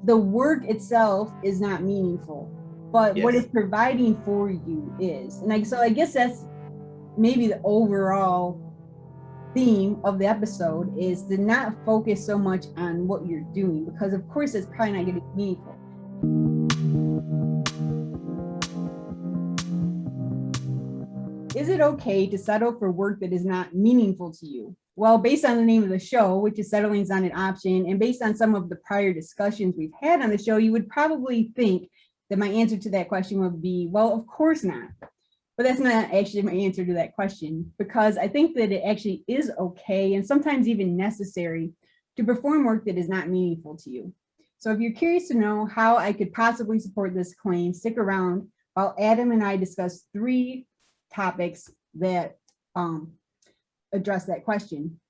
the work itself is not meaningful, but what Yes. it's providing for you is. And like, so I guess that's maybe the overall theme of the episode, is to not focus so much on what you're doing, because of course it's probably not going to be meaningful. Is it okay to settle for work that is not meaningful to you? Well, based on the name of the show, which is Settling is Not an Option, and based on some of the prior discussions we've had on the show, you would probably think that my answer to that question would be, well, of course not. But that's not actually my answer to that question, because I think that it actually is okay and sometimes even necessary to perform work that is not meaningful to you. So if you're curious to know how I could possibly support this claim, stick around while Adam and I discuss 3 topics that address that question.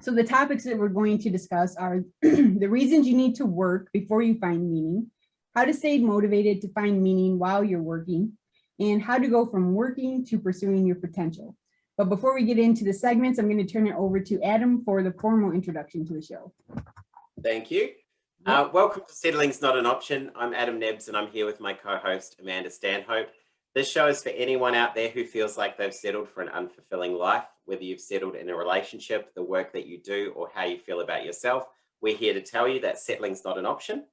So the topics that we're going to discuss are the reasons you need to work before you find meaning, how to stay motivated to find meaning while you're working, and how to go from working to pursuing your potential. But before we get into the segments, I'm going to turn it over to Adam for the formal introduction to the show. Thank you. Yep. Welcome to Settling's Not an Option. I'm Adam Nebbs, and I'm here with my co-host, Amanda Stanhope. This show is for anyone out there who feels like they've settled for an unfulfilling life, whether you've settled in a relationship, the work that you do, or how you feel about yourself. We're here to tell you that settling's not an option.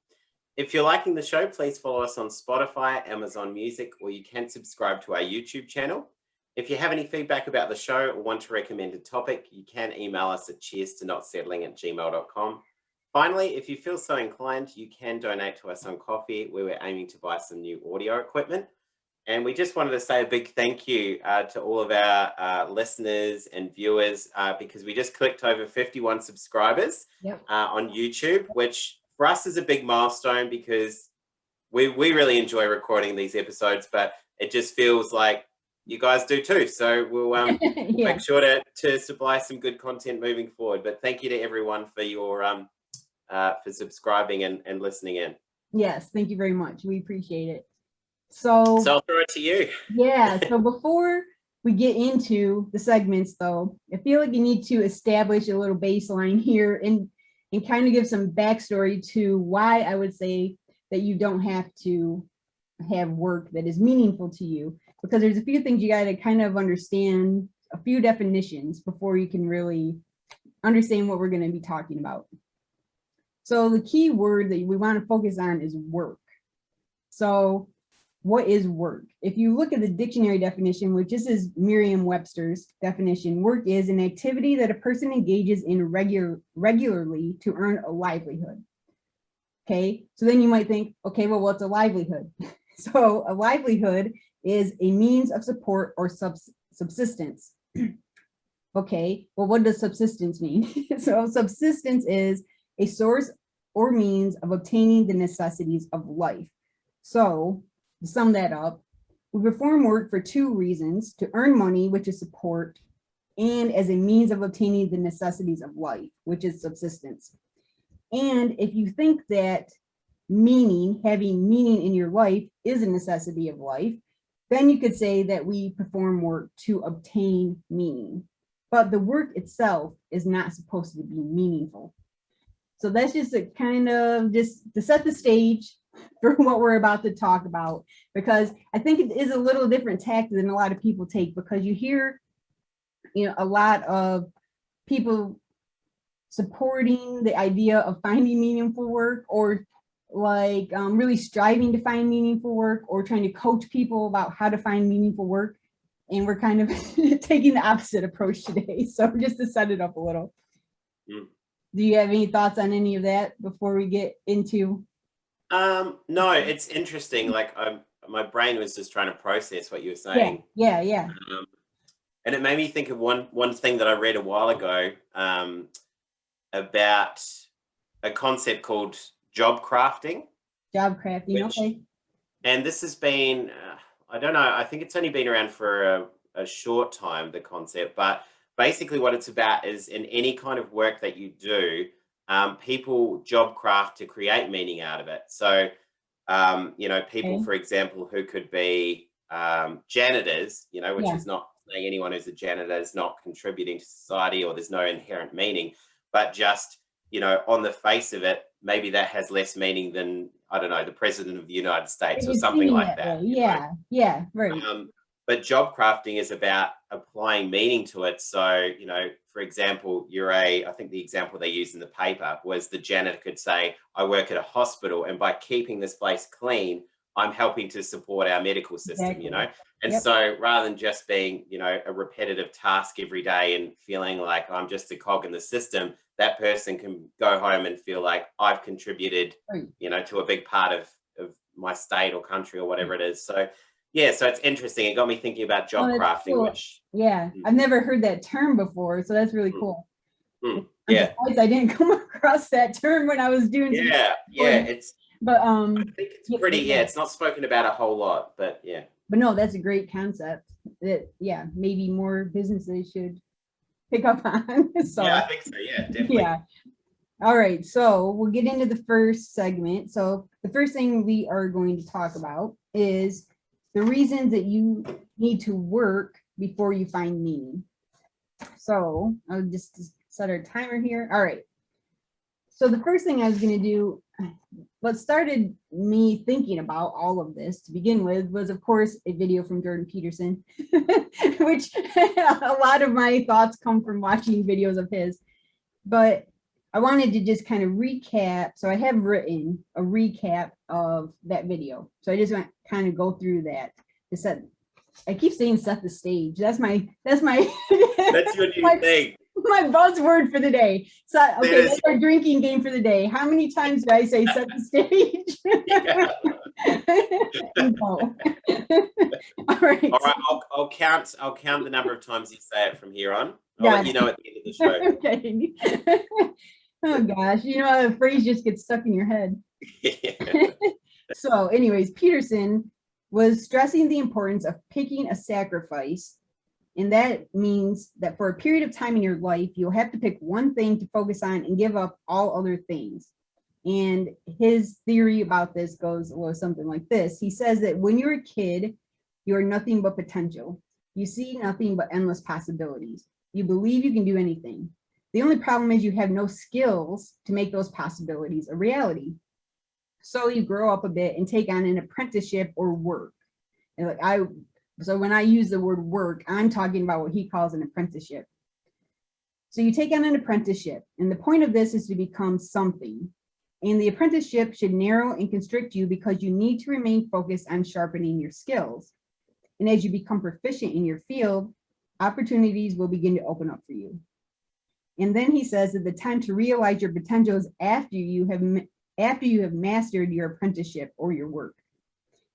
If you're liking the show, please follow us on Spotify, Amazon Music, or you can subscribe to our YouTube channel. If you have any feedback about the show or want to recommend a topic, you can email us at cheers-to-not-settling@gmail.com. Finally, if you feel so inclined, you can donate to us on Coffee, where we're aiming to buy some new audio equipment. And we just wanted to say a big thank you to all of our listeners and viewers, because we just clicked over 51 subscribers on YouTube, which for us is a big milestone, because we really enjoy recording these episodes, but it just feels like you guys do too. So we'll make sure to supply some good content moving forward. But thank you to everyone for your for subscribing and listening in. Yes, thank you very much. We appreciate it. So I'll throw it to you. Yeah, so before we get into the segments, though, I feel like you need to establish a little baseline here and kind of give some backstory to why I would say that you don't have to have work that is meaningful to you, because there's a few things you got to kind of understand, a few definitions before you can really understand what we're going to be talking about. So the key word that we want to focus on is work. So what is work? If you look at the dictionary definition, which this is Merriam-Webster's definition, work is an activity that a person engages in regularly to earn a livelihood. Okay, so then you might think, okay, well, what's a livelihood? So a livelihood is a means of support or subsistence. Okay, well, what does subsistence mean? So subsistence is a source or means of obtaining the necessities of life. So to sum that up, we perform work for 2 reasons: to earn money, which is support, and as a means of obtaining the necessities of life, which is subsistence. And if you think that having meaning in your life is a necessity of life, then you could say that we perform work to obtain meaning. But the work itself is not supposed to be meaningful. So that's just a kind of just to set the stage for what we're about to talk about, because I think it is a little different tact than a lot of people take, because you hear, a lot of people supporting the idea of finding meaningful work, or like really striving to find meaningful work, or trying to coach people about how to find meaningful work. And we're kind of taking the opposite approach today. So just to set it up a little. Do you have any thoughts on any of that before we get into? No, it's interesting. Like my brain was just trying to process what you were saying. Yeah. And it made me think of one thing that I read a while ago about a concept called job crafting. Okay. And this has been, I don't know, I think it's only been around for a short time, the concept, but basically what it's about is in any kind of work that you do, people job craft to create meaning out of it. So, people, for example, who could be janitors, which is not saying anyone who's a janitor is not contributing to society or there's no inherent meaning, but just you know, on the face of it, maybe that has less meaning than, I don't know, the president of the United States or It's something seen like that. way. Yeah, yeah, right. But job crafting is about applying meaning to it. So, you know, for example, I think the example they used in the paper was the janitor could say, I work at a hospital, and by keeping this place clean, I'm helping to support our medical system, Exactly. you know? And Yep. so rather than just being, you know, a repetitive task every day and feeling like I'm just a cog in the system, that person can go home and feel like I've contributed, Right. you know, to a big part of my state or country or whatever it is. So, yeah, so it's interesting. It got me thinking about job Oh, that's crafting, cool. which Yeah, I've never heard that term before, so that's really cool. I'm yeah, surprised I didn't come across that term when I was doing some yeah. It's, but I think it's pretty. yeah. Yeah, it's not spoken about a whole lot, but yeah. But no, that's a great concept that, yeah, maybe more businesses should pick up on. So Yeah, I think so. Yeah, definitely. yeah. All right, so we'll get into the first segment. So the first thing we are going to talk about is the reasons that you need to work before you find meaning. So I'll just set our timer here. All right. So the first thing I was going to do, what started me thinking about all of this to begin with was, of course, a video from Jordan Peterson, which a lot of my thoughts come from watching videos of his. But I wanted to just kind of recap. So I have written a recap of that video. So I just want to kind of go through that to set. I keep saying set the stage. That's my That's your new thing. My buzzword for the day. So okay, that's our drinking game for the day. How many times do I say set the stage? No. All right. All right, I'll count the number of times you say it from here on. I'll let you know at the end of the show. Okay. Oh gosh, you know, a phrase just gets stuck in your head. So anyways, Peterson was stressing the importance of picking a sacrifice. And that means that for a period of time in your life, you'll have to pick one thing to focus on and give up all other things. And his theory about this goes something like this. He says that when you're a kid, you're nothing but potential. You see nothing but endless possibilities. You believe you can do anything. The only problem is you have no skills to make those possibilities a reality. So you grow up a bit and take on an apprenticeship or work. And so when I use the word work, I'm talking about what he calls an apprenticeship. So you take on an apprenticeship, and the point of this is to become something. And the apprenticeship should narrow and constrict you because you need to remain focused on sharpening your skills. And as you become proficient in your field, opportunities will begin to open up for you. And then he says that the time to realize your potential is after you have mastered your apprenticeship or your work.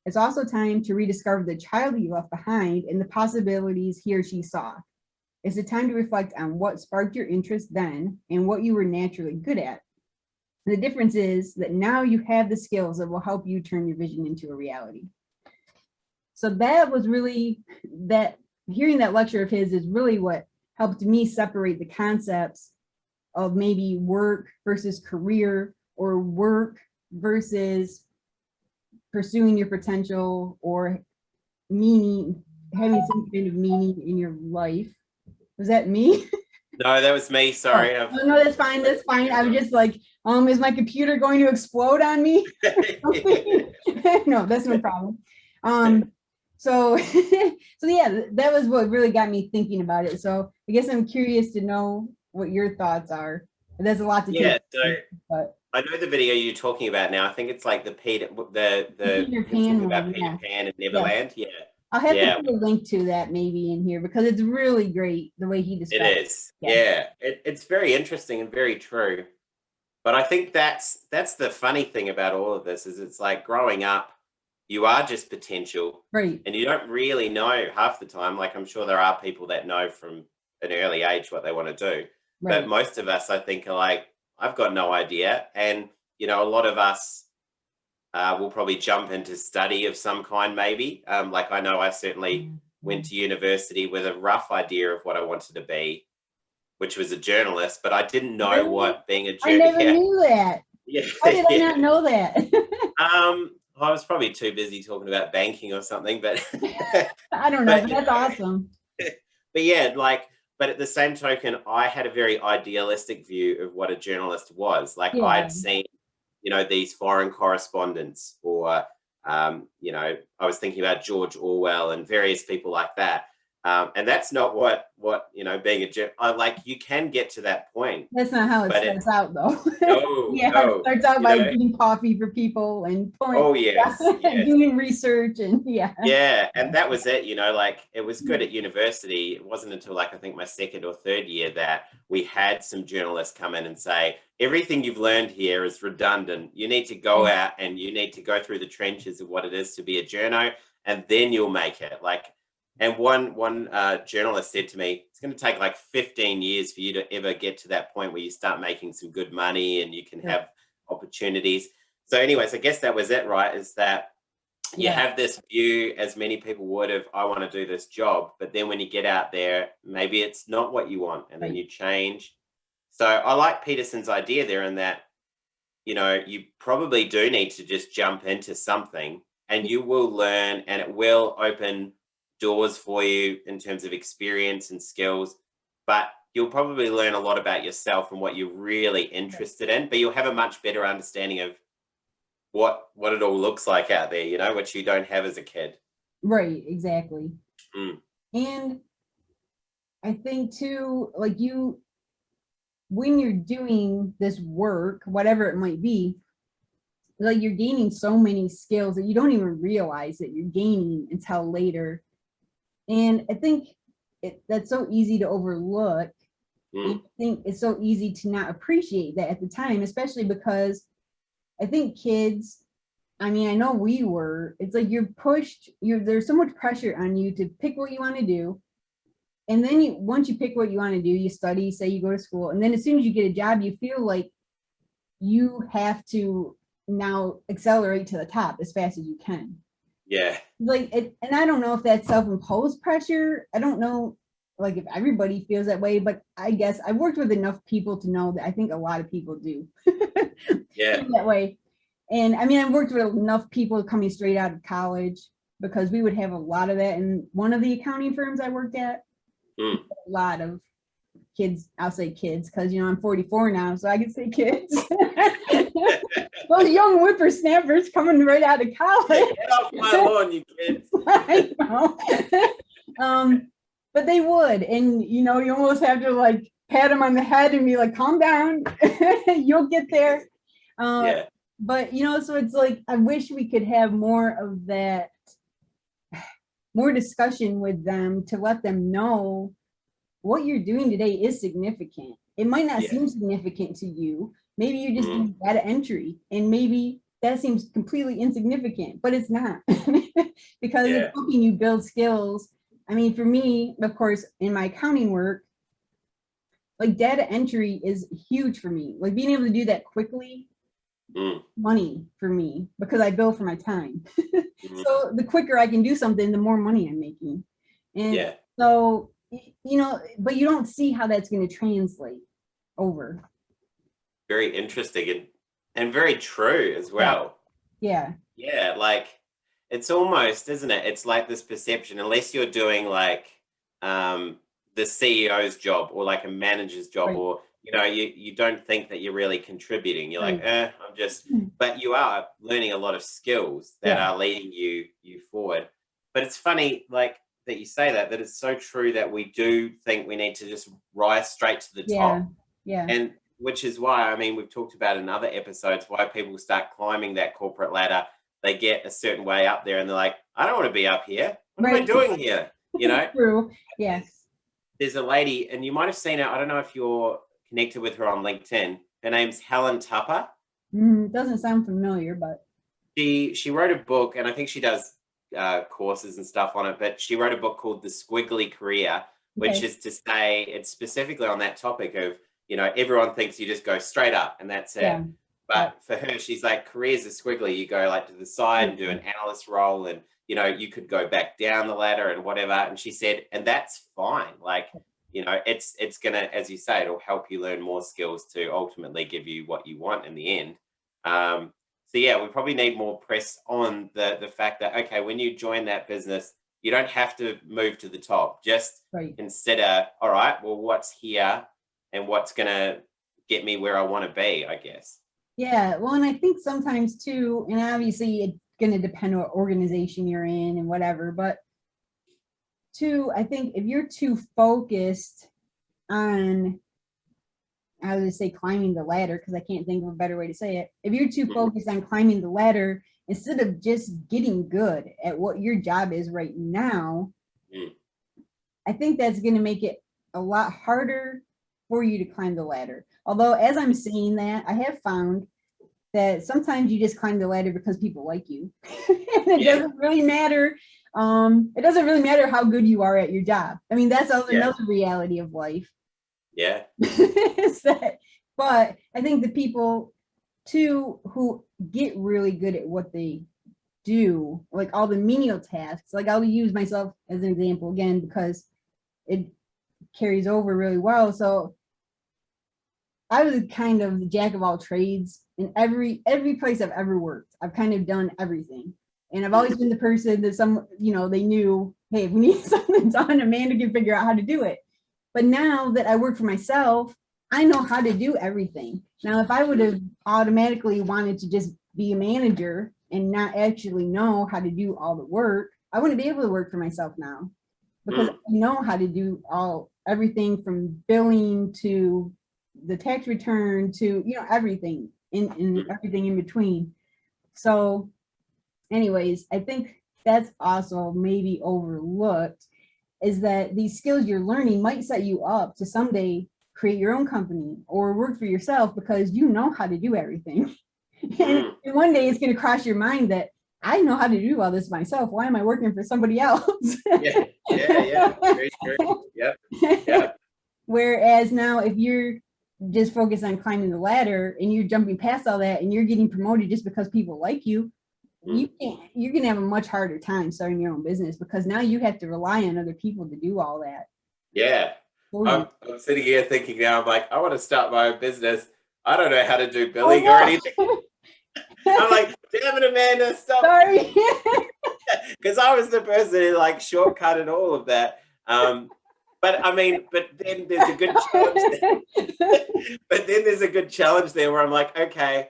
It's also time to rediscover the child you left behind and the possibilities he or she saw. It's a time to reflect on what sparked your interest then and what you were naturally good at. The difference is that now you have the skills that will help you turn your vision into a reality. So that was really hearing that lecture of his is really what helped me separate the concepts of maybe work versus career or work versus pursuing your potential or meaning, having some kind of meaning in your life. Was that me? No, that was me. Sorry. Oh, no, that's fine. That's fine. I was just like, is my computer going to explode on me? No, that's no problem. So yeah, that was what really got me thinking about it. So I guess I'm curious to know what your thoughts are. There's a lot to take. So but I know the video you're talking about now. I think it's like the Peter Pan about Peter Pan and Neverland. Yeah. I'll have to put a link to that maybe in here because it's really great the way he describes it. It is. Yeah. It's very interesting and very true. But I think that's the funny thing about all of this is it's like growing up, you are just potential. Right. And you don't really know half the time. Like I'm sure there are people that know from an early age what they want to do. Right. But most of us, I think, are like, I've got no idea. And, you know, a lot of us will probably jump into study of some kind, maybe. Like I know I certainly went to university with a rough idea of what I wanted to be, which was a journalist, but I didn't know what being a journalist. I never knew that. Yeah. Why did I not know that? I was probably too busy talking about banking or something, but I don't know. But that's awesome. But yeah, like but at the same token, I had a very idealistic view of what a journalist was. Like Yeah. I'd seen, these foreign correspondents, or I was thinking about George Orwell and various people like that. And that's not what being like, you can get to that point, That's not how it but it starts out, though. no, Yeah, it no, starts out by getting coffee for people and oh yes, yes. doing research and yeah. Yeah, and that was it, like it was good at university. It wasn't until like I think my second or third year that we had some journalists come in and say, everything you've learned here is redundant. You need to go out and you need to go through the trenches of what it is to be a journo, and then you'll make it. Like, and one journalist said to me, it's going to take like 15 years for you to ever get to that point where you start making some good money and you can have opportunities. So anyways, I guess that was it, right? Is that you have this view, as many people would, of I want to do this job, but then when you get out there, maybe it's not what you want, and then you change. So I like Peterson's idea there, in that you probably do need to just jump into something, and you will learn, and it will open doors for you in terms of experience and skills, but you'll probably learn a lot about yourself and what you're really interested in, but you'll have a much better understanding of what it all looks like out there, which you don't have as a kid. Right, exactly. And I think too, like when you're doing this work, whatever it might be, like you're gaining so many skills that you don't even realize that you're gaining until later. And I think that's so easy to overlook. I think it's so easy to not appreciate that at the time, especially because I think kids, I mean, I know we were, it's like there's so much pressure on you to pick what you want to do. And then once you pick what you want to do, you study, say you go to school. And then as soon as you get a job, you feel like you have to now accelerate to the top as fast as you can. Yeah. And I don't know if that's self-imposed pressure. I don't know, like, if everybody feels that way, but I guess I've worked with enough people to know that I think a lot of people do. Yeah. that way. And I mean, I've worked with enough people coming straight out of college, because we would have a lot of that in one of the accounting firms I worked at. A lot of kids, I'll say kids, because I'm 44 now, so I can say kids. Those young whippersnappers coming right out of college. Get off my lawn, you kids. I know. But they would, and you almost have to like pat them on the head and be like, calm down, you'll get there. But so it's like, I wish we could have more of that, more discussion with them, to let them know what you're doing today is significant. It might not seem significant to you. Maybe you're just doing data entry, and maybe that seems completely insignificant, but it's not. Because it's helping you build skills. I mean, for me, of course, in my accounting work, like data entry is huge for me. Like being able to do that quickly, money for me, because I bill for my time. So the quicker I can do something, the more money I'm making. And so, but you don't see how that's going to translate over. Very interesting and very true as well. Yeah. Like it's almost, isn't it? It's like this perception, unless you're doing like the CEO's job or like a manager's job, or you don't think that you're really contributing. You're like, I'm just, but you are learning a lot of skills that are leading you forward. But it's funny, like, that you say that it's so true, that we do think we need to just rise straight to the top. And which is why, I mean, we've talked about in other episodes, why people start climbing that corporate ladder. They get a certain way up there and they're like, I don't want to be up here. What am I doing here? True. Yes. There's a lady, and you might have seen her. I don't know if you're connected with her on LinkedIn. Her name's Helen Tupper. Doesn't sound familiar, but she wrote a book, and I think she does courses and stuff on it, but she wrote a book called The Squiggly Career, which is to say, it's specifically on that topic of, everyone thinks you just go straight up and that's it. But for her, she's like, careers are squiggly. You go like to the side and do an analyst role, and you could go back down the ladder and whatever. And she said, and that's fine. Like, it's gonna, as you say, it'll help you learn more skills to ultimately give you what you want in the end. So yeah, we probably need more press on the fact that, okay, when you join that business, you don't have to move to the top. Just Right. consider, all right, well, what's here and what's going to get me where I want to be, I guess. Yeah. Well, and I think sometimes too, and obviously it's going to depend on what organization you're in and whatever, but two, I think if you're too focused on, I would say climbing the ladder, because I can't think of a better way to say it. If you're too focused on climbing the ladder, instead of just getting good at what your job is right now, I think that's going to make it a lot harder for you to climb the ladder. Although, as I'm saying that, I have found that sometimes you just climb the ladder because people like you. And it doesn't really matter. It doesn't really matter how good you are at your job. I mean, that's another reality of life. Yeah. Is that, but I think the people too who get really good at what they do, like all the menial tasks, like I'll use myself as an example again because it carries over really well. So I was kind of the jack of all trades in every place I've ever worked. I've kind of done everything. And I've always been the person that they knew, hey, if we need something done, Amanda can figure out how to do it. But now that I work for myself, I know how to do everything. Now, if I would have automatically wanted to just be a manager and not actually know how to do all the work, I wouldn't be able to work for myself now because I know how to do everything from billing to the tax return to, everything in everything in between. So anyways, I think that's also maybe overlooked, is that these skills you're learning might set you up to someday create your own company or work for yourself because you know how to do everything. And one day it's going to cross your mind that I know how to do all this myself. Why am I working for somebody else? Yeah. Very true. Yep. Whereas now, if you're just focused on climbing the ladder and you're jumping past all that and you're getting promoted just because people like you, you're going to have a much harder time starting your own business because now you have to rely on other people to do all that. Yeah. I'm sitting here thinking now, I'm like, I want to start my own business. I don't know how to do billing or anything. I'm like, damn it, Amanda, stop. Sorry. Because I was the person who shortcutted all of that. But then there's a good challenge there. Where I'm like, okay,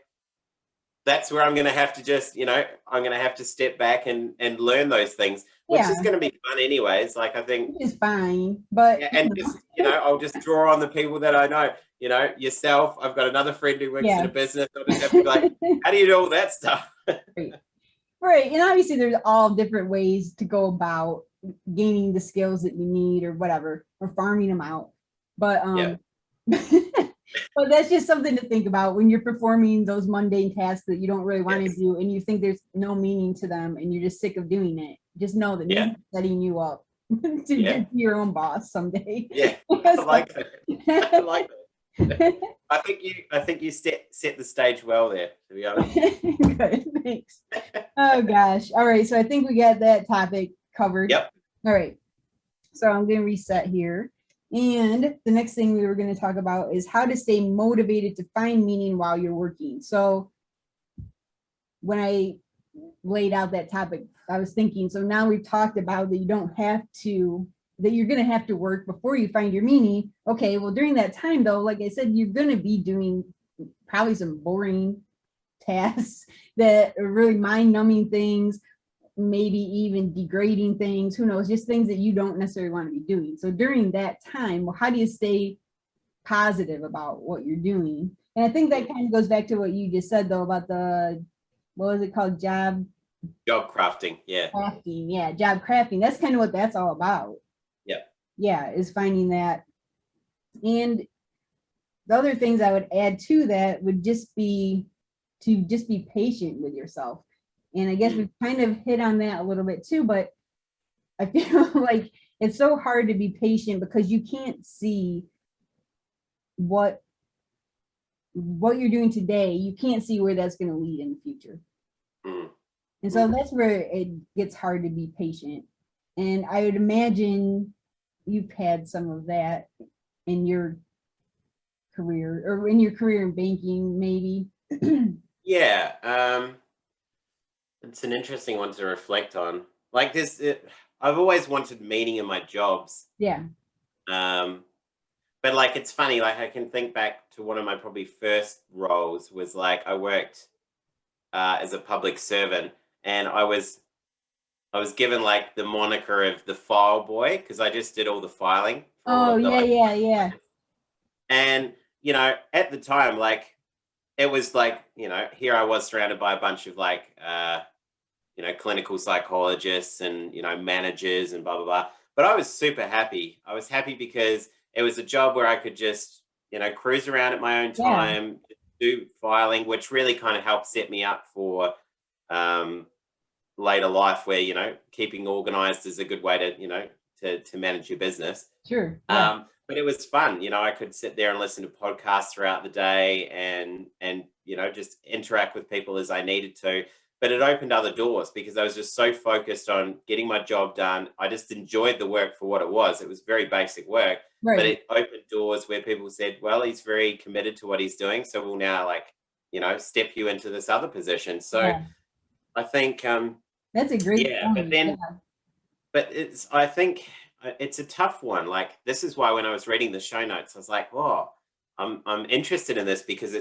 that's where I'm going to have to just, I'm going to have to step back and learn those things, which is going to be fun anyways. I think it's fine, but just, I'll just draw on the people that I know, yourself. I've got another friend who works in a business. I'll just have to be like, how do you do all that stuff? Right. And obviously there's all different ways to go about gaining the skills that you need or whatever, or farming them out. But but that's just something to think about when you're performing those mundane tasks that you don't really want to do and you think there's no meaning to them and you're just sick of doing it. Just know that maybe setting you up to be your own boss someday. Yeah. I like that. I like that. I think you set the stage well there, to be honest. Good, thanks. Oh gosh. All right. So I think we got that topic covered. Yep. All right. So I'm going to reset here. And the next thing we were going to talk about is how to stay motivated to find meaning while you're working. So when I laid out that topic, I was thinking, so now we've talked about that that you're going to have to work before you find your meaning. Okay, well, during that time, though, like I said, you're going to be doing probably some boring tasks that are really mind-numbing things, maybe even degrading things, who knows, just things that you don't necessarily want to be doing. So during that time, well, how do you stay positive about what you're doing? And I think that kind of goes back to what you just said, though, about what was it called? Job crafting. Crafting. Job crafting. That's kind of what that's all about. Yeah, is finding that. And the other things I would add to that would just be to just be patient with yourself. And I guess we've kind of hit on that a little bit too, but I feel like it's so hard to be patient because you can't see what you're doing today. You can't see where that's going to lead in the future. And so that's where it gets hard to be patient. And I would imagine you've had some of that in your career or in your career in banking, maybe. Yeah. It's an interesting one to reflect on. Like this, I've always wanted meaning in my jobs. Yeah. But like, it's funny, like I can think back to one of my probably first roles was like I worked as a public servant, and I was given like the moniker of the file boy because I just did all the filing for all Oh, of the yeah, like, yeah, yeah. and at the time, like it was like, here I was surrounded by a bunch of like clinical psychologists and managers and blah blah blah. But I was super happy. I was happy because it was a job where I could just cruise around at my own Yeah. time, do filing, which really kind of helped set me up for later life, where keeping organized is a good way to manage your business. Sure. Yeah. But it was fun. I could sit there and listen to podcasts throughout the day and just interact with people as I needed to. But it opened other doors because I was just so focused on getting my job done. I just enjoyed the work for what it was. It was very basic work, but Right. it opened doors where people said, well, he's very committed to what he's doing. So we'll now step you into this other position. So Yeah. I think, That's a great yeah, but point. then, Yeah. but I think it's a tough one. Like, this is why when I was reading the show notes, I was like, oh, I'm interested in this because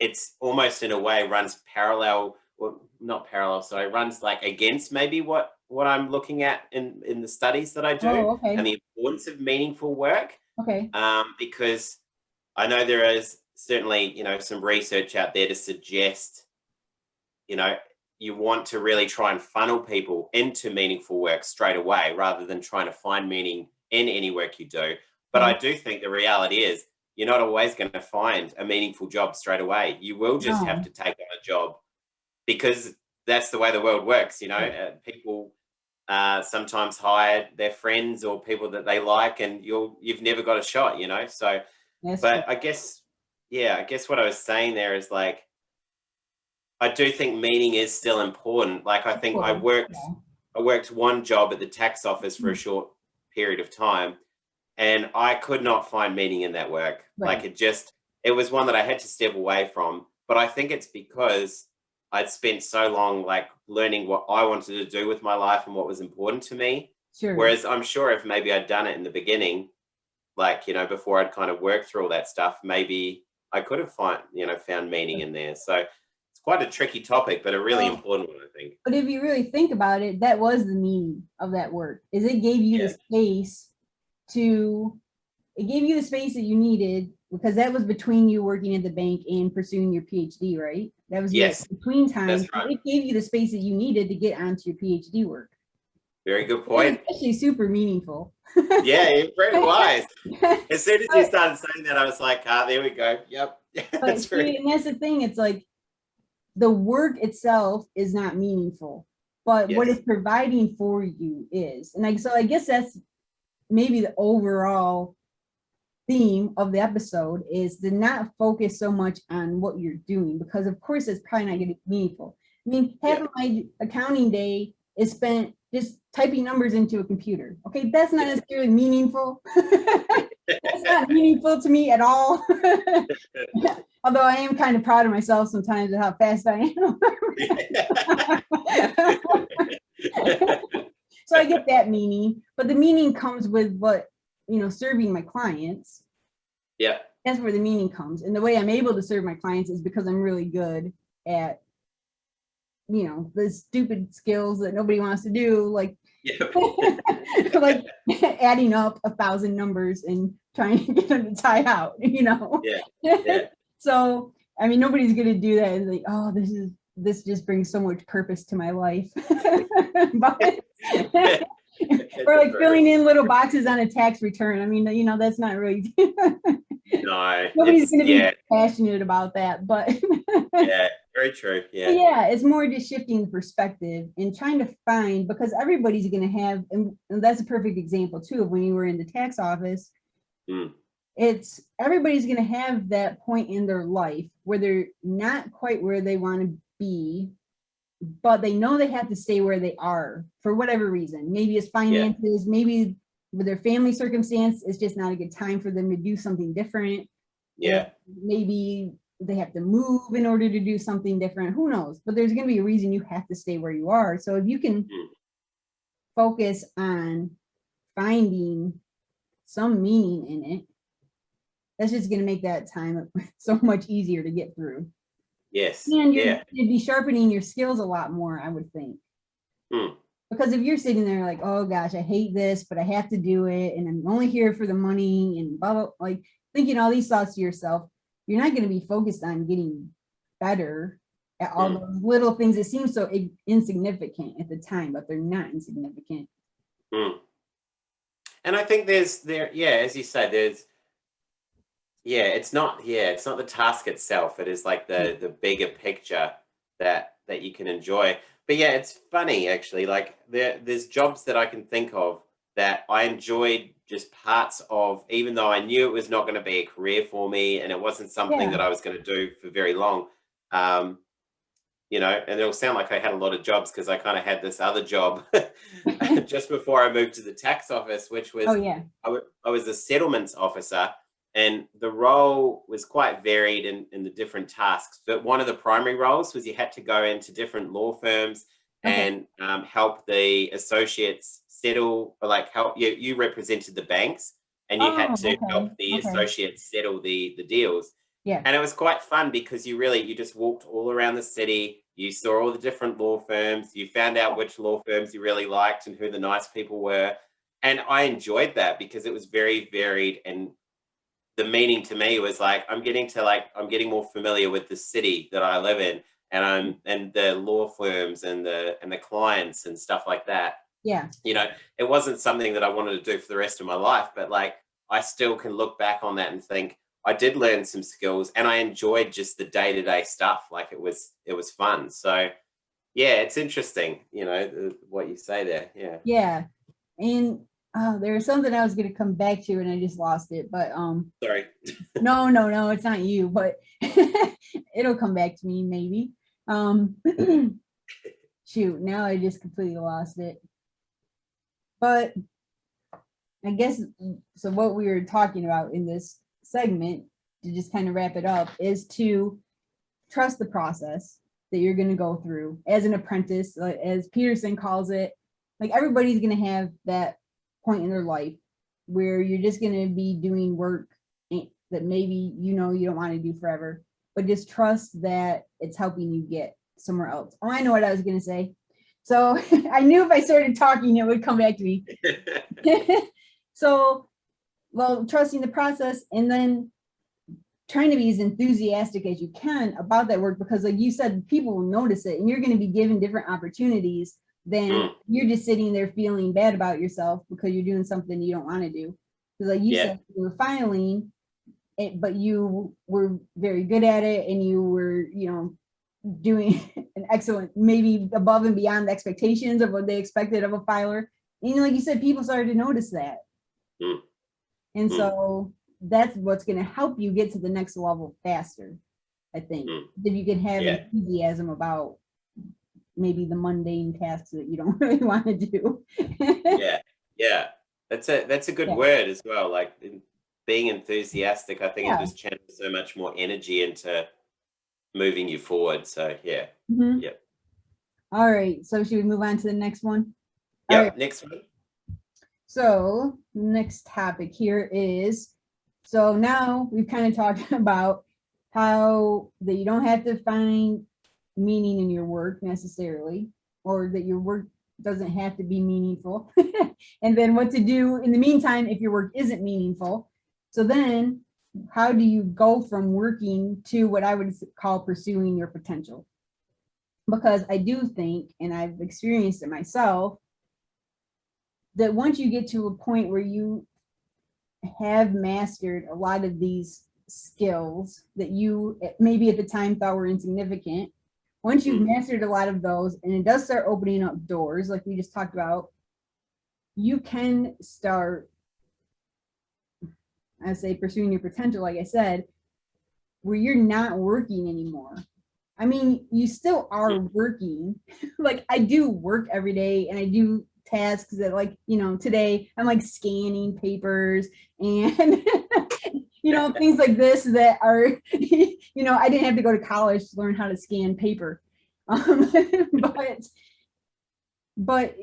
it's almost in a way runs parallel, well, not parallel, sorry, runs like against maybe what I'm looking at in the studies that I do, Oh, okay. and the importance of meaningful work. Okay. Because I know there is certainly, some research out there to suggest, you want to really try and funnel people into meaningful work straight away rather than trying to find meaning in any work you do. But Okay. I do think the reality is you're not always going to find a meaningful job straight away. You will just have No. to take on a job because that's the way the world works. People sometimes hire their friends or people that they like, and you've never got a shot. So, That's true. but I guess what I was saying there is like, I do think meaning is still important. Like, I think I Cool. worked one job at the tax office for a short period of time, and I could not find meaning in that work. Right. Like, it was one that I had to step away from. But I think it's because I'd spent so long like learning what I wanted to do with my life and what was important to me. Sure. Whereas I'm sure if maybe I'd done it in the beginning, like, before I'd kind of worked through all that stuff, maybe I could have found meaning in there. So it's quite a tricky topic, but a really important one, I think. But if you really think about it, that was the meaning of that work, is it gave you the space that you needed, because that was between you working at the bank and pursuing your PhD, right? That was your between time. That's right. It gave you the space that you needed to get onto your PhD work. Very good point. It's actually super meaningful. Yeah, you're very wise. As soon as you started saying that, I was like, there we go. Yep. And that's the thing. It's like the work itself is not meaningful, but what it's providing for you is. And so I guess that's maybe the overall theme of the episode, is to not focus so much on what you're doing, because of course it's probably not going to be meaningful. I mean, half of my accounting day is spent just typing numbers into a computer. Okay, that's not necessarily meaningful. That's not meaningful to me at all. Although I am kind of proud of myself sometimes of how fast I am. So I get that meaning, but the meaning comes with what, serving my clients. Yeah. That's where the meaning comes. And the way I'm able to serve my clients is because I'm really good at, the stupid skills that nobody wants to do, like, like adding up 1,000 numbers and trying to get them to tie out, Yeah. So, I mean, nobody's going to do that and like, oh, this just brings so much purpose to my life. But, or like filling in little boxes on a tax return. I mean, that's not really. No. Nobody's going to be passionate about that, but. Yeah, very true. Yeah. Yeah, it's more just shifting the perspective and trying to find, because everybody's going to have, and that's a perfect example too of when you were in the tax office. It's everybody's going to have that point in their life where they're not quite where they want to be, but they know they have to stay where they are for whatever reason. Maybe it's finances, maybe with their family circumstance, it's just not a good time for them to do something different. Yeah. Maybe they have to move in order to do something different. Who knows? But there's going to be a reason you have to stay where you are. So if you can focus on finding some meaning in it, that's just going to make that time so much easier to get through. Yes. And Yeah. you'd be sharpening your skills a lot more, I would think. Because if you're sitting there like, oh gosh, I hate this, but I have to do it, and I'm only here for the money, and blah, blah, like thinking all these thoughts to yourself, you're not going to be focused on getting better at all those little things that seem so insignificant at the time, but they're not insignificant. And I think as you say, it's not the task itself. It is like the bigger picture that you can enjoy. But yeah, it's funny actually. Like there's jobs that I can think of that I enjoyed just parts of, even though I knew it was not going to be a career for me and it wasn't something that I was going to do for very long. You know, and it'll sound like I had a lot of jobs because I kind of had this other job just before I moved to the tax office, which was, I was a settlements officer, and the role was quite varied in the different tasks. But one of the primary roles was you had to go into different law firms and help the associates settle, or like help you represented the banks, and you had to help the associates settle the deals. Yeah. And it was quite fun because you just walked all around the city. You saw all the different law firms. You found out which law firms you really liked and who the nice people were. And I enjoyed that because it was very varied. And the meaning to me was like, I'm getting more familiar with the city that I live in, and the law firms and the clients and stuff like that. Yeah. You know, it wasn't something that I wanted to do for the rest of my life, but like, I still can look back on that and think, I did learn some skills, and I enjoyed just the day-to-day stuff. Like it was fun. So yeah, it's interesting, you know, what you say there. Yeah. Yeah. And there was something I was going to come back to and I just lost it, but sorry. no, it's not you, but it'll come back to me maybe. Shoot, now I just completely lost it. But I guess, so what we were talking about in this segment, to just kind of wrap it up, is to trust the process that you're going to go through as an apprentice, as Peterson calls it. Like everybody's going to have that point in their life where you're just going to be doing work that maybe you don't want to do forever, but just trust that it's helping you get somewhere else. Oh, I know what I was going to say. So I knew if I started talking, it would come back to me. So, well, trusting the process, and then trying to be as enthusiastic as you can about that work, because like you said, people will notice it, and you're going to be given different opportunities than you're just sitting there feeling bad about yourself because you're doing something you don't want to do. Because like you said, you were filing it, but you were very good at it, and you were, doing an excellent, maybe above and beyond the expectations of what they expected of a filer. And like you said, people started to notice that. And so that's what's going to help you get to the next level faster, I think. If you can have enthusiasm about maybe the mundane tasks that you don't really want to do. Yeah. That's a good word as well. Like being enthusiastic, I think it just channels so much more energy into moving you forward. So yeah. All right. So should we move on to the next one? Yeah. Right. Next one. So next topic here is, so now we've kind of talked about how that you don't have to find meaning in your work necessarily, or that your work doesn't have to be meaningful. And then what to do in the meantime if your work isn't meaningful. So then how do you go from working to what I would call pursuing your potential? Because I do think, and I've experienced it myself, that once you get to a point where you have mastered a lot of these skills that you maybe at the time thought were insignificant, once you've mastered a lot of those and it does start opening up doors, like we just talked about, you can start, I say, pursuing your potential, like I said, where you're not working anymore. I mean, you still are working. Like I do work every day, and I do tasks that, like, today I'm like scanning papers and things like this that are I didn't have to go to college to learn how to scan paper, but but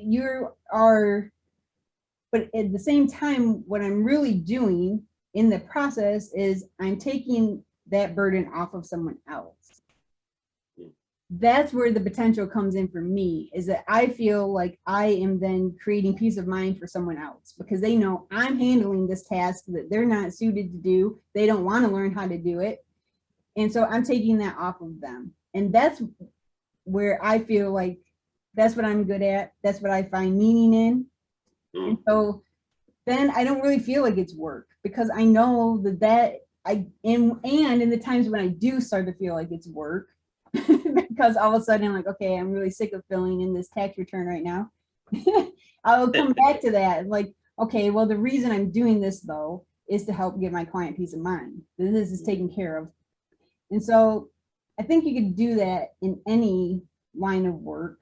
but at the same time, what I'm really doing in the process is I'm taking that burden off of someone else. That's where the potential comes in for me, is that I feel like I am then creating peace of mind for someone else because they know I'm handling this task that they're not suited to do. They don't want to learn how to do it. And so I'm taking that off of them. And that's where I feel like that's what I'm good at. That's what I find meaning in. And so then I don't really feel like it's work because I know that I am, and in the times when I do start to feel like it's work, because all of a sudden I'm like, okay, I'm really sick of filling in this tax return right now. I will come back to that. Like, okay, well, the reason I'm doing this though is to help get my client peace of mind. This is taken care of. And so I think you could do that in any line of work.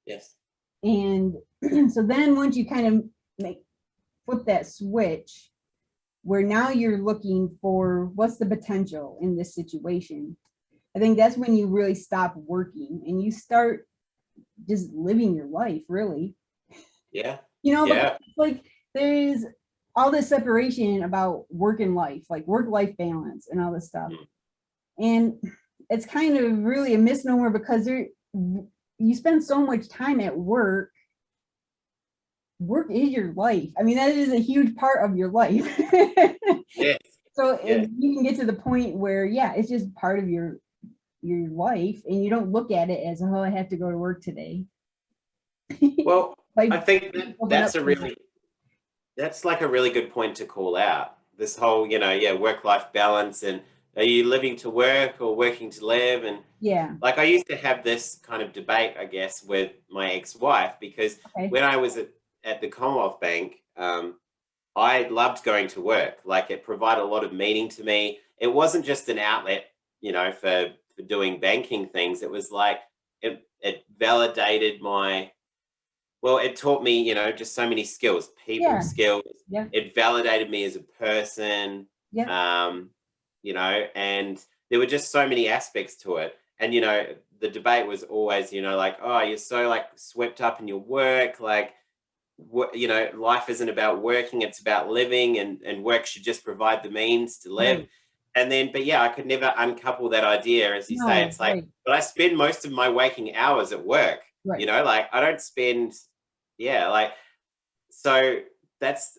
Yes. And so then once you kind of flip that switch where now you're looking for what's the potential in this situation, I think that's when you really stop working and you start just living your life, really. Yeah. You know, Yeah. because like there's all this separation about work and life, like work-life balance and all this stuff. And it's kind of really a misnomer because you spend so much time at work. Work is your life. I mean, that is a huge part of your life. Yes. So Yes. you can get to the point where, yeah, it's just part of your life, and you don't look at it as, oh, I have to go to work today. Well, Like, I think that's that's like a really good point to call out. This whole, work-life balance, and are you living to work or working to live? And yeah. like I used to have this kind of debate, I guess, with my ex-wife because Okay. when I was at the Commonwealth Bank, I loved going to work. Like it provided a lot of meaning to me. It wasn't just an outlet, for doing banking things. It was like it validated it taught me, just so many skills, people Yeah. skills. Yeah. It validated me as a person. Yeah. And there were just so many aspects to it. And, the debate was always, like, oh, you're so like swept up in your work, like, life isn't about working, it's about living, and work should just provide the means to live. Right. And then, but yeah, I could never uncouple that idea, as you say. No. It's like, Right. but I spend most of my waking hours at work, Right. like I don't spend, like, so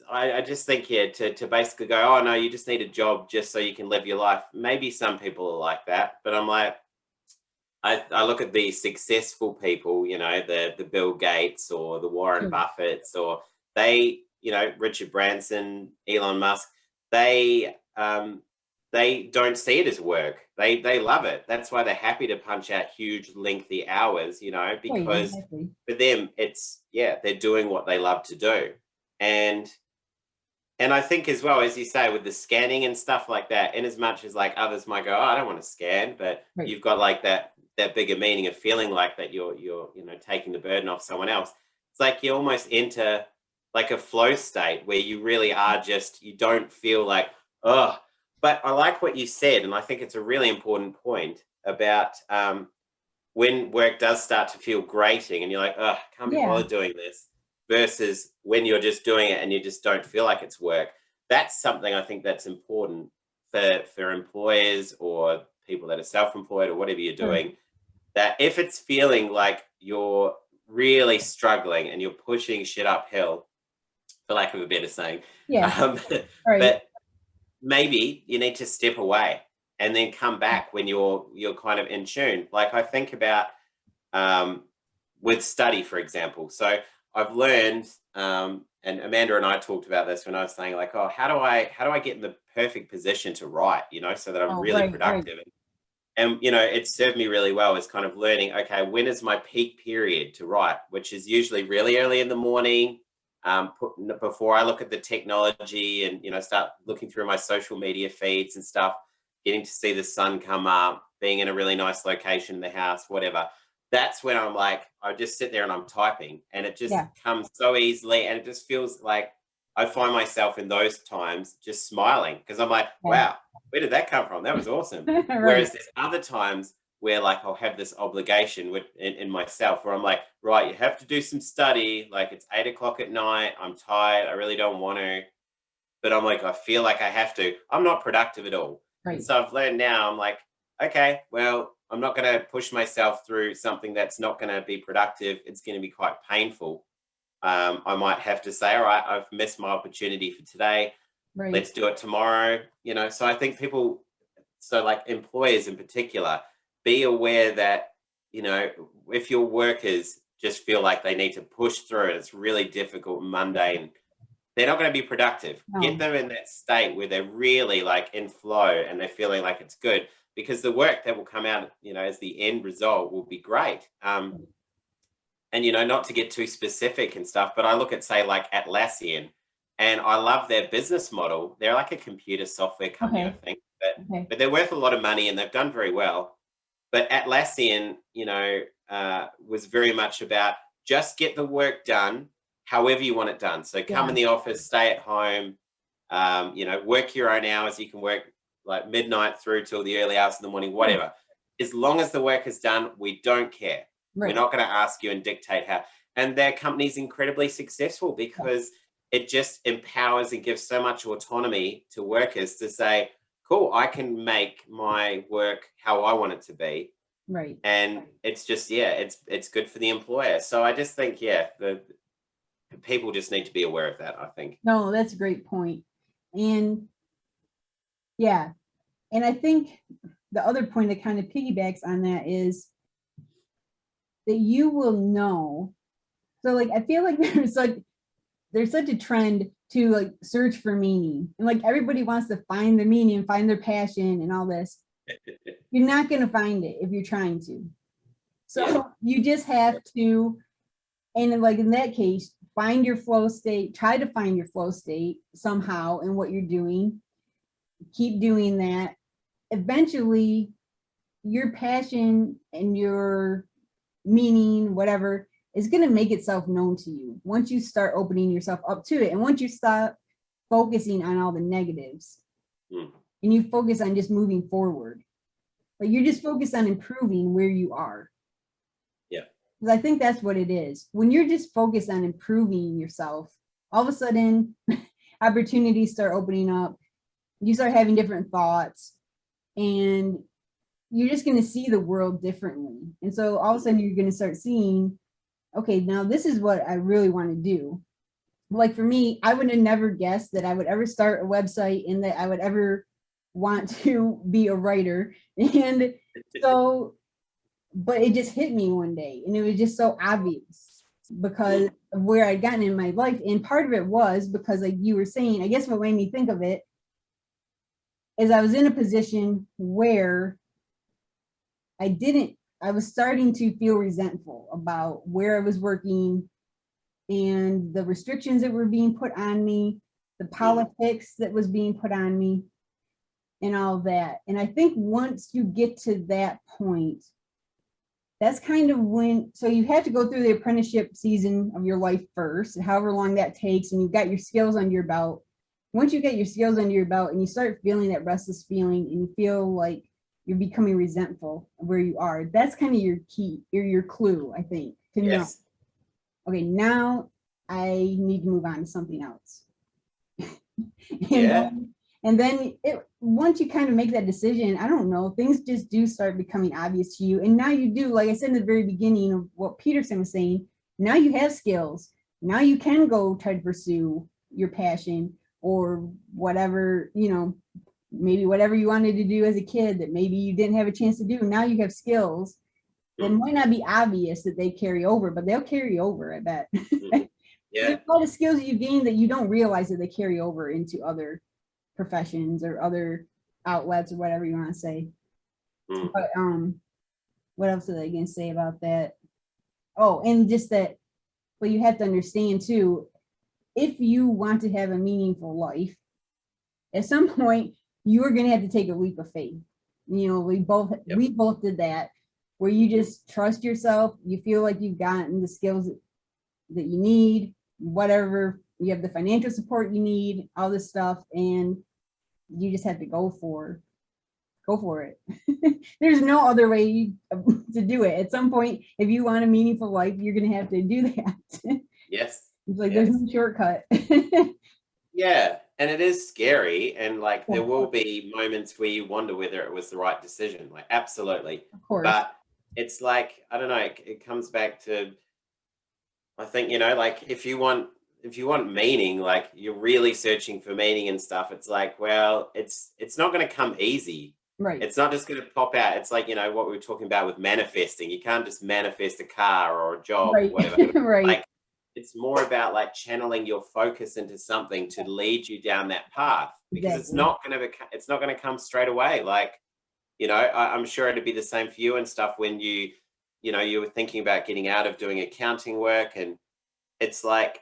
I just think, yeah, to basically go, oh no, you just need a job just so you can live your life. Maybe some people are like that, but I'm like, I look at the successful people, the Bill Gates or the Warren Sure. Buffetts, or they, Richard Branson, Elon Musk, they don't see it as work. They love it. That's why they're happy to punch out huge, lengthy hours, Right, because exactly. for them, it's, they're doing what they love to do. And I think as well, as you say, with the scanning and stuff like that, in as much as like others might go, oh, I don't want to scan, but Right. you've got like that bigger meaning of feeling like that you're taking the burden off someone else. It's like you almost enter like a flow state where you really are just, you don't feel like, oh. But I like what you said, and I think it's a really important point about when work does start to feel grating and you're like, oh, I can't be Yeah. bothered doing this, versus when you're just doing it and you just don't feel like it's work. That's something I think that's important for employers or people that are self-employed or whatever you're Sure. doing, that if it's feeling like you're really struggling and you're pushing shit uphill, for lack of a better saying, Yeah. Right. but maybe you need to step away and then come back when you're kind of in tune. Like I think about with study, for example. So I've learned, and Amanda and I talked about this when I was saying like, oh, how do I get in the perfect position to write, so that I'm Oh, really right. productive. And it served me really well as kind of learning, okay, when is my peak period to write, which is usually really early in the morning, before I look at the technology and, start looking through my social media feeds and stuff, getting to see the sun come up, being in a really nice location in the house, whatever. That's when I'm like, I just sit there and I'm typing, and it just comes so easily. And it just feels like I find myself in those times just smiling because I'm like, wow, where did that come from? That was awesome. Right. Whereas there's other times where like I'll have this obligation in myself where I'm like, right, you have to do some study. Like it's 8 o'clock at night. I'm tired. I really don't want to, but I'm like, I feel like I have to. I'm not productive at all. And Right. so I've learned now, I'm like, okay, well, I'm not going to push myself through something that's not going to be productive. It's going to be quite painful. I might have to say, all right, I've missed my opportunity for today. Right. Let's do it tomorrow. So I think people, so like employers in particular, be aware that, if your workers just feel like they need to push through it, it's really difficult, mundane, they're not going to be productive. No. Get them in that state where they're really like in flow and they're feeling like it's good, because the work that will come out, as the end result will be great. And, not to get too specific and stuff, but I look at, say, like Atlassian, and I love their business model. They're like a computer software company, Okay. I think, Okay. but they're worth a lot of money and they've done very well. But Atlassian, was very much about just get the work done however you want it done. So come in the office, stay at home, work your own hours. You can work like midnight through till the early hours of the morning, whatever. As long as the work is done, we don't care. Right. We're not going to ask you and dictate how. And their company's incredibly successful because it just empowers and gives so much autonomy to workers to say, cool, I can make my work how I want it to be. Right. And it's just, it's good for the employer. So I just think, the people just need to be aware of that, I think. No, that's a great point. And and I think the other point that kind of piggybacks on that is that you will know. So like, I feel like there's such a trend to like search for meaning, and like everybody wants to find the meaning, find their passion and all this. You're not going to find it if you're trying to. So you just have to, and like in that case, find your flow state, try to find your flow state somehow in what you're doing. Keep doing that. Eventually, your passion and your meaning, whatever, is going to make itself known to you once you start opening yourself up to it. And once you stop focusing on all the negatives and you focus on just moving forward, like you're just focused on improving where you are. Yeah. Because I think that's what it is. When you're just focused on improving yourself, all of a sudden opportunities start opening up. You start having different thoughts, and you're just going to see the world differently. And so all of a sudden you're going to start seeing, okay, now this is what I really want to do. Like for me, I would have never guessed that I would ever start a website and that I would ever want to be a writer. And so, but it just hit me one day, and it was just so obvious because of where I'd gotten in my life. And part of it was because, like you were saying, I guess what made me think of it is I was in a position where I was starting to feel resentful about where I was working and the restrictions that were being put on me, the politics that was being put on me, and all that. And I think once you get to that point, that's kind of when, so you have to go through the apprenticeship season of your life first, however long that takes, and you've got your skills under your belt. Once you get your skills under your belt and you start feeling that restless feeling and you feel like you're becoming resentful of where you are, that's kind of your key, or your clue, I think, to know, okay, now I need to move on to something else. And then once you kind of make that decision, I don't know, things just do start becoming obvious to you. And now you do, like I said in the very beginning of what Peterson was saying, now you have skills. Now you can go try to pursue your passion or whatever, maybe whatever you wanted to do as a kid that maybe you didn't have a chance to do. Now you have skills that might not be obvious that they carry over, but they'll carry over, I bet. There's a lot of skills you gain that you don't realize that they carry over into other professions or other outlets or whatever you want to say. But what else was I going to say about that? Oh, and just that, well, you have to understand too, if you want to have a meaningful life, at some point you are going to have to take a leap of faith. We both did that, where you just trust yourself. You feel like you've gotten the skills that you need, whatever, you have the financial support you need, all this stuff, and you just have to go for go for it. There's no other way to do it. At some point, if you want a meaningful life, you're going to have to do that. Yes. It's like Yes. there's no shortcut. Yeah, and it is scary, and like there will be moments where you wonder whether it was the right decision, like absolutely. Of course. But it's like, I don't know, it comes back to, I think, you know, like if you want meaning, like you're really searching for meaning and stuff, it's like, well, it's not going to come easy. Right. It's not just going to pop out. It's like, you know, what we were talking about with manifesting. You can't just manifest a car or a job Right. or whatever. Right. Like, it's more about like channeling your focus into something to lead you down that path, because Exactly. it's not going to come straight away. Like, you know, I'm sure it'd be the same for you and stuff when you know, you were thinking about getting out of doing accounting work, and it's like,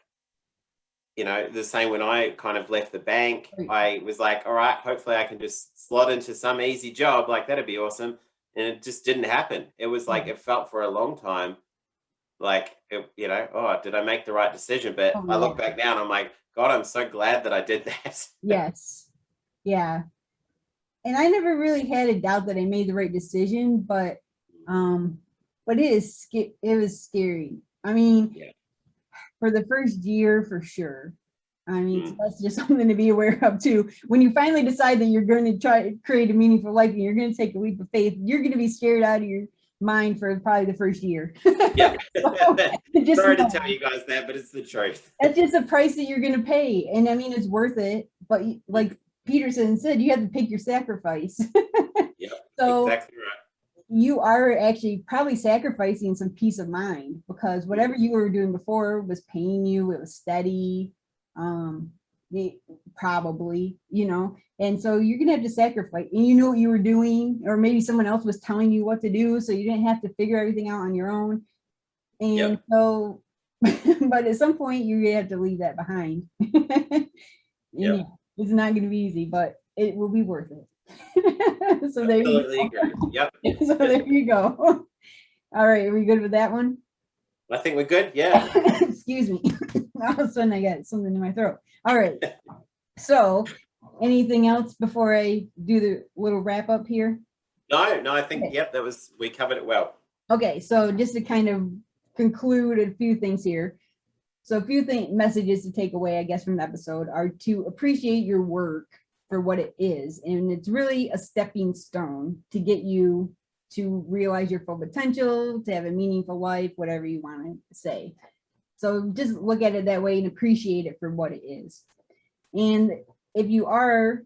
you know, the same when I kind of left the bank. Right. I was like, all right, hopefully I can just slot into some easy job, like that'd be awesome. And it just didn't happen. It was like, it felt for a long time like, you know, oh, did I make the right decision? But Oh, I yeah. look back now and I'm like, God, I'm so glad that I did that. Yes. Yeah. And I never really had a doubt that I made the right decision, but it was scary. I mean, Yeah. for the first year, for sure. I mean, so that's just something to be aware of too. When you finally decide that you're going to try to create a meaningful life and you're going to take a leap of faith, you're going to be scared out of your mind for probably the first year. Yeah. Just sorry to tell you guys that, but it's the truth. That's just a price that you're going to pay. And I mean, it's worth it. But like Peterson said, you have to pick your sacrifice. Yeah, So exactly right. you are actually probably sacrificing some peace of mind, because whatever you were doing before was paying you, it was steady, probably, you know, and so you're gonna have to sacrifice, and you know what you were doing, or maybe someone else was telling you what to do, so you didn't have to figure everything out on your own. And so but at some point you have to leave that behind. Yeah, it's not going to be easy, but it will be worth it. So there you go. Yep. So there you go. All right, are we good with that one? I think we're good. Yeah. Excuse me. All of a sudden I got something in my throat. All right. So anything else before I do the little wrap up here? No, I think, yep, we covered it well. Okay, so just to kind of conclude a few things here. So a few messages to take away, I guess, from the episode are to appreciate your work for what it is. And it's really a stepping stone to get you to realize your full potential, to have a meaningful life, whatever you want to say. So just look at it that way and appreciate it for what it is. And if you are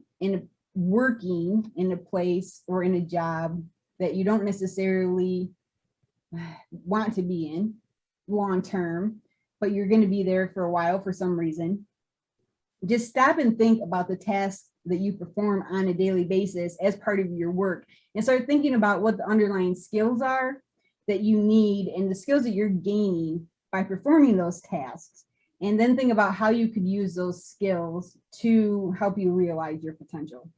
working in a place or in a job that you don't necessarily want to be in long term, but you're going to be there for a while for some reason, just stop and think about the tasks that you perform on a daily basis as part of your work, and start thinking about what the underlying skills are that you need and the skills that you're gaining by performing those tasks. And then think about how you could use those skills to help you realize your potential.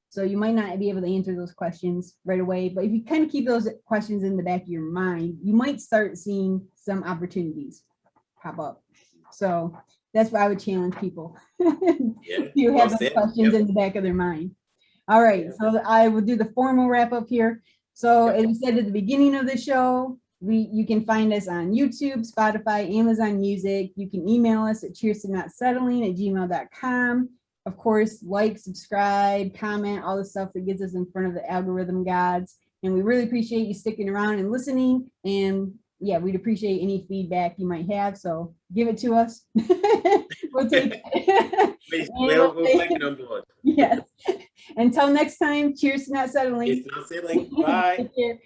So you might not be able to answer those questions right away, but if you kind of keep those questions in the back of your mind, you might start seeing some opportunities pop up. So that's why I would challenge people. You have those questions in the back of their mind. All right, so I will do the formal wrap up here. So as we said at the beginning of the show, you can find us on YouTube, Spotify, Amazon Music. You can email us at cheerstonotsettling@gmail.com. Of course, like, subscribe, comment, all the stuff that gets us in front of the algorithm gods. And we really appreciate you sticking around and listening. And yeah, we'd appreciate any feedback you might have. So give it to us. We'll take it. We'll take it on board. Yes. Until next time, cheers to not settling. Cheers to not settling. Bye. Take care.